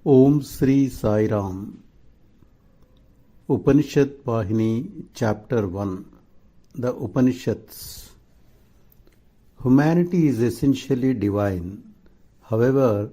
Om Sri Sai Ram. Upanishad Vahini Chapter 1. The Upanishads. Humanity is essentially divine. However,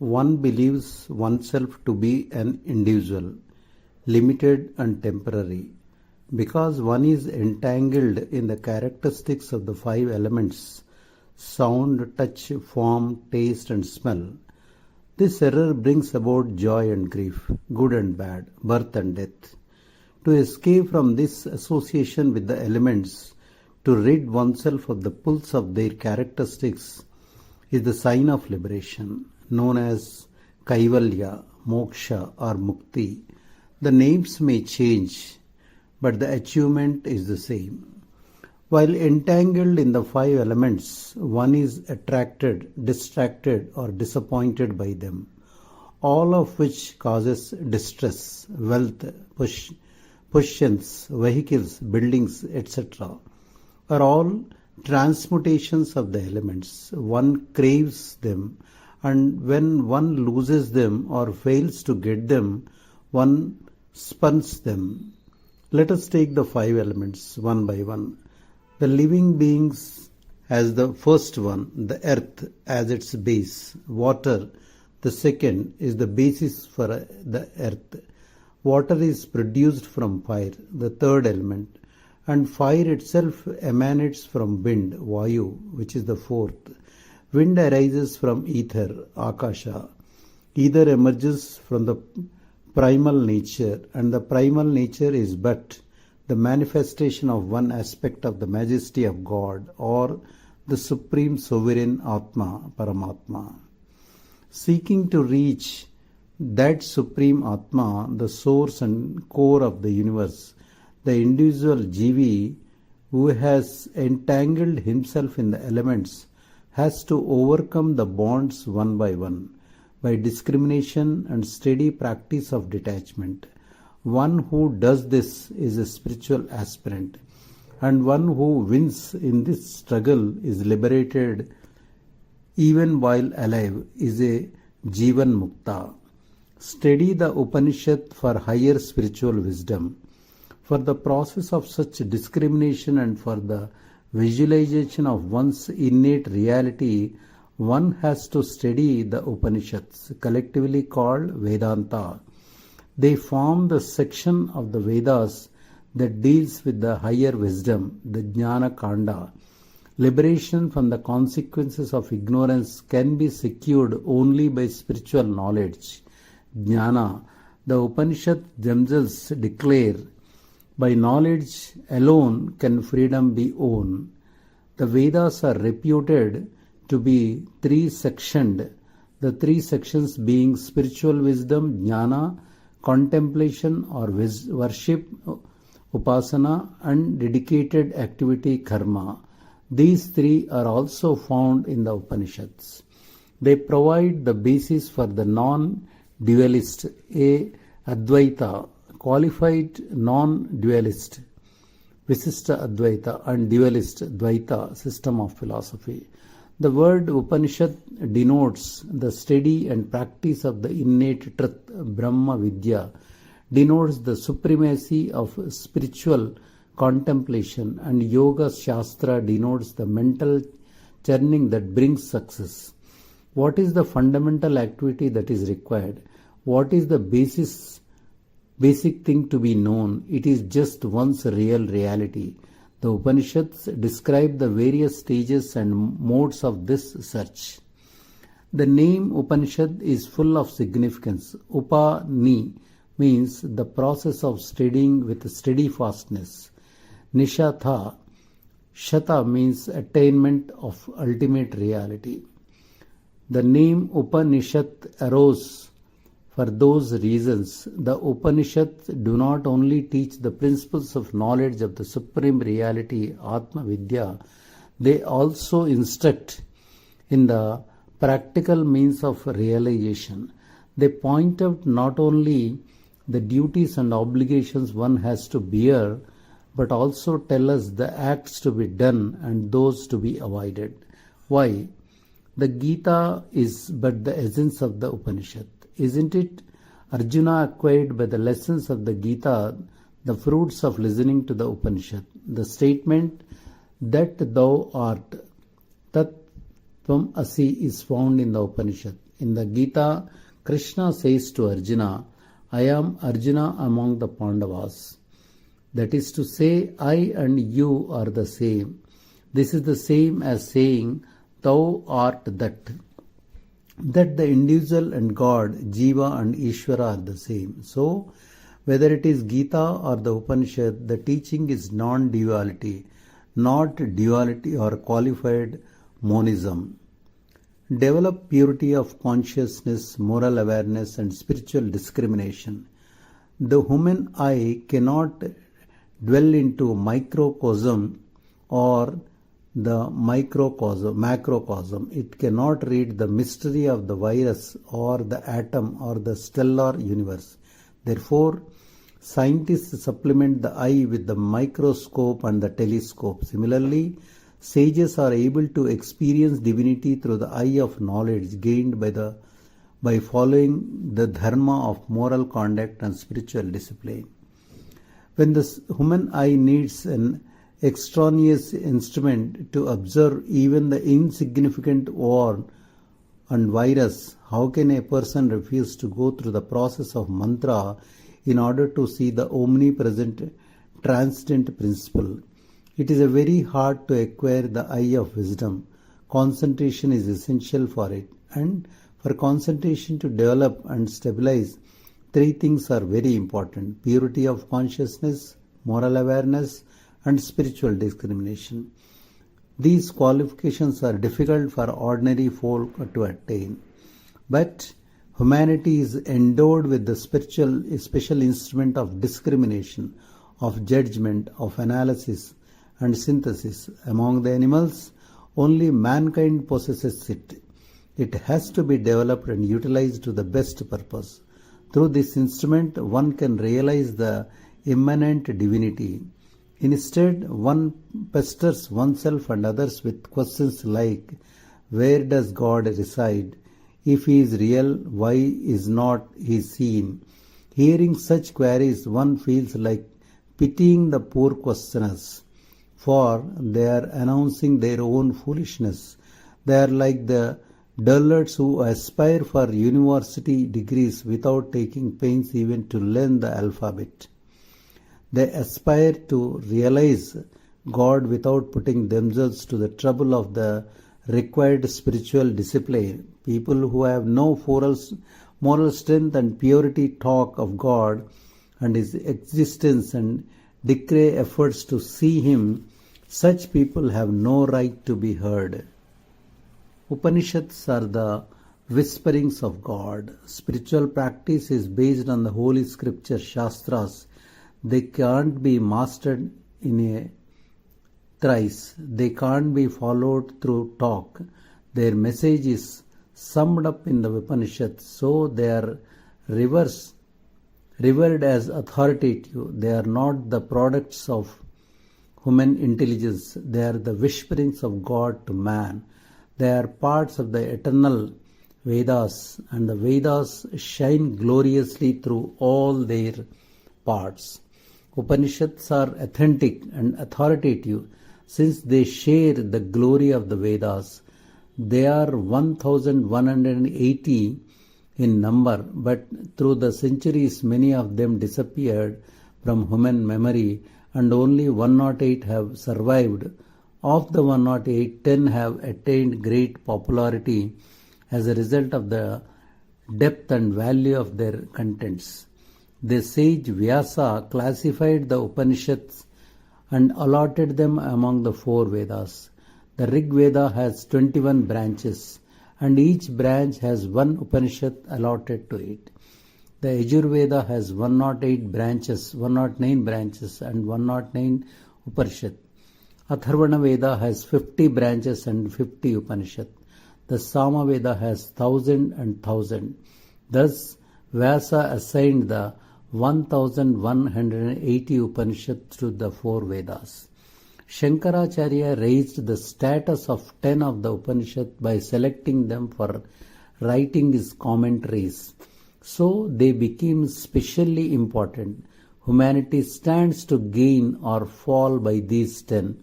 one believes oneself to be an individual, limited and temporary, because one is entangled in the characteristics of the five elements: sound, touch, form, taste and smell. This error brings about joy and grief, good and bad, birth and death. To escape from this association with the elements, to rid oneself of the pulls of their characteristics, is the sign of liberation, known as Kaivalya, Moksha or Mukti. The names may change, but the achievement is the same. While entangled in the five elements, one is attracted, distracted or disappointed by them, all of which causes distress, wealth, possessions, vehicles, buildings, etc. are all transmutations of the elements. One craves them, and when one loses them or fails to get them, one spurns them. Let us take the five elements one by one. The living beings as the first one, the earth as its base, water, the second, is the basis for the earth. Water is produced from fire, the third element, and fire itself emanates from wind, Vayu, which is the fourth. Wind arises from ether, Akasha. Ether emerges from the primal nature, and the primal nature is but the manifestation of one aspect of the majesty of God, or the supreme sovereign Atma, Paramatma. Seeking to reach that supreme Atma, the source and core of the universe, the individual Jivi who has entangled himself in the elements has to overcome the bonds one by discrimination and steady practice of detachment. One who does this is a spiritual aspirant, and one who wins in this struggle is liberated even while alive is a Jivan Mukta. Study the Upanishad for higher spiritual wisdom. For the process of such discrimination and for the visualization of one's innate reality, one has to study the Upanishads, collectively called Vedanta. They form the section of the Vedas that deals with the higher wisdom, the Jnana Kanda. Liberation from the consequences of ignorance can be secured only by spiritual knowledge, Jnana. The Upanishads themselves declare, by knowledge alone can freedom be won. The Vedas are reputed to be three-sectioned, the three sections being spiritual wisdom, Jnana, contemplation or worship, upasana, and dedicated activity, karma. These three are also found in the Upanishads. They provide the basis for the non-dualist, Advaita, qualified non-dualist, Visishta Advaita, and dualist Dvaita system of philosophy. The word Upanishad denotes the study and practice of the innate truth, Brahma Vidya, denotes the supremacy of spiritual contemplation, and Yoga Shastra denotes the mental churning that brings success. What is the fundamental activity that is required? What is the basic thing to be known? It is just one's real reality. The Upanishads describe the various stages and modes of this search. The name Upanishad is full of significance. Upani means the process of studying with steadfastness. Nishatha, Shata means attainment of ultimate reality. The name Upanishad arose for those reasons. The Upanishads do not only teach the principles of knowledge of the supreme reality, Atma Vidya, they also instruct in the practical means of realization. They point out not only the duties and obligations one has to bear, but also tell us the acts to be done and those to be avoided. Why? The Gita is but the essence of the Upanishad. Isn't it Arjuna acquired by the lessons of the Gita the fruits of listening to the Upanishad? The statement that thou art tat tvam asi is found in the Upanishad. In the Gita, Krishna says to Arjuna, I am Arjuna among the Pandavas. That is to say, I and you are the same. This is the same as saying, thou art that. That the individual and God, Jiva and Ishvara are the same. So, whether it is Gita or the Upanishad, the teaching is non-duality, not duality or qualified monism. Develop purity of consciousness, moral awareness and spiritual discrimination. The human eye cannot dwell into microcosm or the macrocosm. It cannot read the mystery of the virus or the atom or the stellar universe. Therefore, scientists supplement the eye with the microscope and the telescope. Similarly, sages are able to experience divinity through the eye of knowledge gained by following the dharma of moral conduct and spiritual discipline. When the human eye needs an extraneous instrument to observe even the insignificant war and virus, how can a person refuse to go through the process of mantra in order to see the omnipresent, transcendent principle? It is very hard to acquire the eye of wisdom. Concentration is essential for it, and for concentration to develop and stabilize, three things are very important: purity of consciousness, moral awareness, and spiritual discrimination. These qualifications are difficult for ordinary folk to attain, but humanity is endowed with the special instrument of discrimination, of judgment, of analysis and synthesis. Among the animals, only mankind possesses it. It has to be developed and utilized to the best purpose. Through this instrument, one can realize the immanent divinity. Instead, one pesters oneself and others with questions like, where does God reside? If he is real, why is not he seen? Hearing such queries, one feels like pitying the poor questioners, for they are announcing their own foolishness. They are like the dullards who aspire for university degrees without taking pains even to learn the alphabet. They aspire to realize God without putting themselves to the trouble of the required spiritual discipline. People who have no moral strength and purity talk of God and his existence and declare efforts to see him. Such people have no right to be heard. Upanishads are the whisperings of God. Spiritual practice is based on the holy scripture Shastras. They can't be mastered in a thrice. They can't be followed through talk. Their message is summed up in the Upanishads, so they are revered as authoritative. They are not the products of human intelligence. They are the whisperings of God to man. They are parts of the eternal Vedas, and the Vedas shine gloriously through all their parts. Upanishads are authentic and authoritative since they share the glory of the Vedas. They are 1180 in number, but through the centuries many of them disappeared from human memory and only 108 have survived. Of the 108, 10 have attained great popularity as a result of the depth and value of their contents. The sage Vyasa classified the Upanishads and allotted them among the 4 Vedas. The Rig Veda has 21 branches, and each branch has one Upanishad allotted to it. The Yajurveda has 109 branches and 109 Upanishad. Atharvana Veda has 50 branches and 50 Upanishad. The Sama Veda has 1,000 and 1,000. Thus, Vyasa assigned the 1180 Upanishads to the 4 Vedas. Shankaracharya raised the status of 10 of the Upanishads by selecting them for writing his commentaries. So they became specially important. Humanity stands to gain or fall by these 10.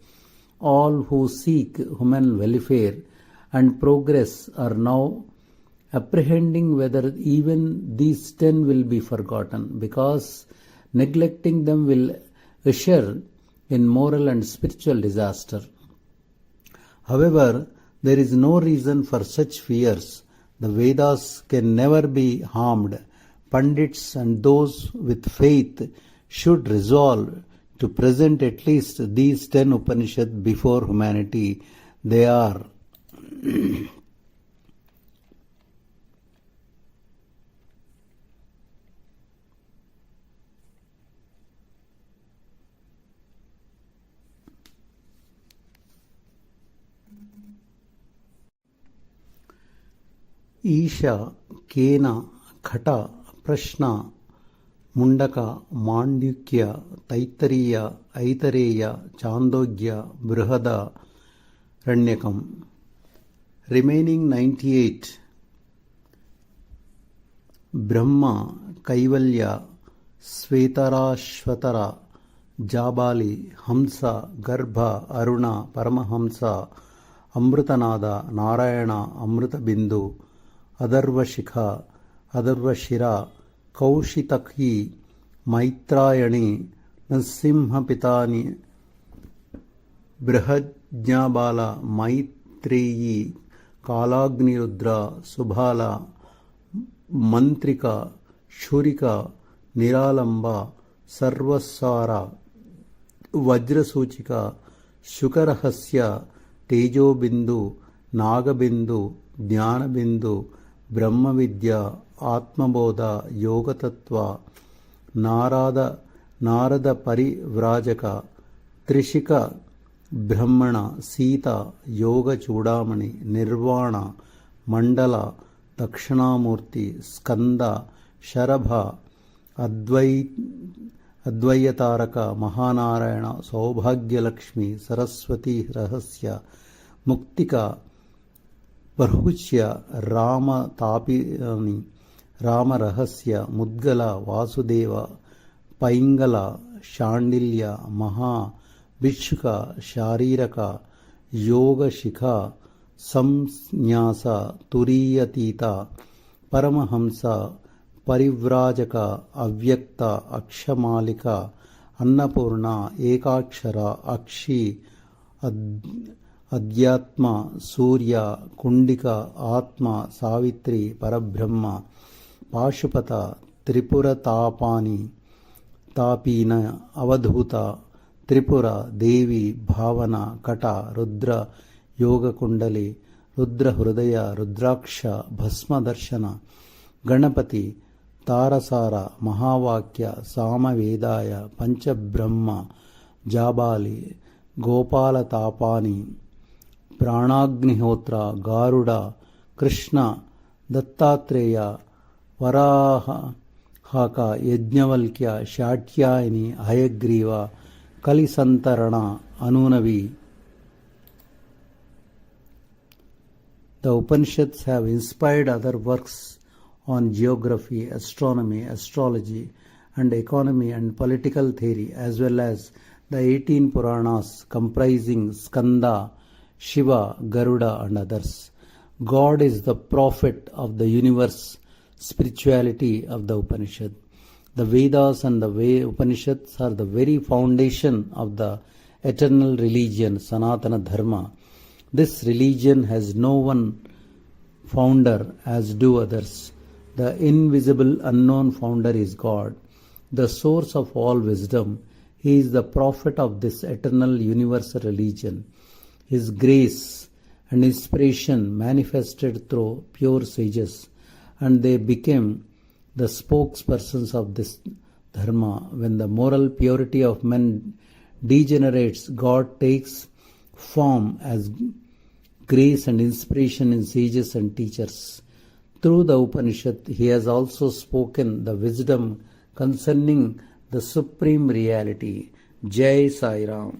All who seek human welfare and progress are now apprehending whether even these 10 will be forgotten, because neglecting them will usher in moral and spiritual disaster. However, there is no reason for such fears. The Vedas can never be harmed. Pandits and those with faith should resolve to present at least these 10 Upanishads before humanity. They are ఈశ కేన ఖట ప్రశ్న Mundaka మాండ్యుక్య Taittiriya Aitareya Chandogya బృహద రణ్యకం. Remaining 98 బ్రహ్మ కైవల్య శ్వేతరాశ్వతర జాబాలి హంస గర్భ అరుణ పరమహంస అమృతనాద నారాయణ అమృతబిందు అథర్వశిఖ అథర్వశిర కౌశితకీ మైత్రాయణి నృసింహపితాని బృహజ్ఞాబాల మైత్రేయీ కాలాగ్నిరుద్ర సుబాల మంత్రిక శూరిక నిరాలంబ సర్వసార వజ్రసూచిక శుకరహస్య తేజోబిందు నాగబిందు జ్ఞానబిందు బ్రహ్మవిద్య ఆత్మబోధ యోగతత్వ నారద పరివ్రాజక త్రిశిక బ్రహ్మణ సీత యోగ చూడామణి నిర్వాణ మండల దక్షిణామూర్తి స్కంద శరభ అద్వైతారక మహానారాయణ సౌభాగ్యలక్ష్మి సరస్వతి రహస్య ముక్తిక బర్హుచ్య రామతాపిని రామరహస్య ముద్గల వాసుదేవ పైంగల శాండిల్య మహా భిక్షుక శారీరక యోగశిఖ సంన్యాస తురీయతీత పరమహంస పరివ్రాజక అవ్యక్త అక్షమాలిక అన్నపూర్ణ ఏకాక్షర అక్షి అధ్యాత్మ సూర్య కుండిక ఆత్మ సావిత్రి పరబ్రహ్మ పాశుపత త్రిపురతాపాని తాపీన అవధూత త్రిపుర దేవి భావన కట రుద్ర యోగకుండలి రుద్ర హృదయ రుద్రాక్ష భస్మదర్శన Ganapati తారసార మహావాక్య సామవేదాయ పంచబ్రహ్మ Jabali గోపాలతాపాని ప్రాణాగ్నిహోత్ర గారుడ Krishna Dattatreya వరాహక Yajnavalkya శాట్యాయని Hayagriva కలిసంతరణ అనూనవి. The Upanishads have inspired other works on geography, astronomy, astrology, and economy and political theory, as well as the 18 Puranas comprising Skanda, Shiva, Garuda, and others. God is the prophet of the universe, spirituality of the Upanishad. The Vedas and the Upanishads are the very foundation of the eternal religion, Sanatana Dharma. This religion has no one founder as do others. The invisible unknown founder is God, the source of all wisdom. He is the prophet of this eternal universal religion. His grace and inspiration manifested through pure sages, and they became the spokespersons of this dharma. When the moral purity of men degenerates, God takes form as grace and inspiration in sages and teachers. Through the Upanishad, he has also spoken the wisdom concerning the supreme reality. Jai Sai Ram.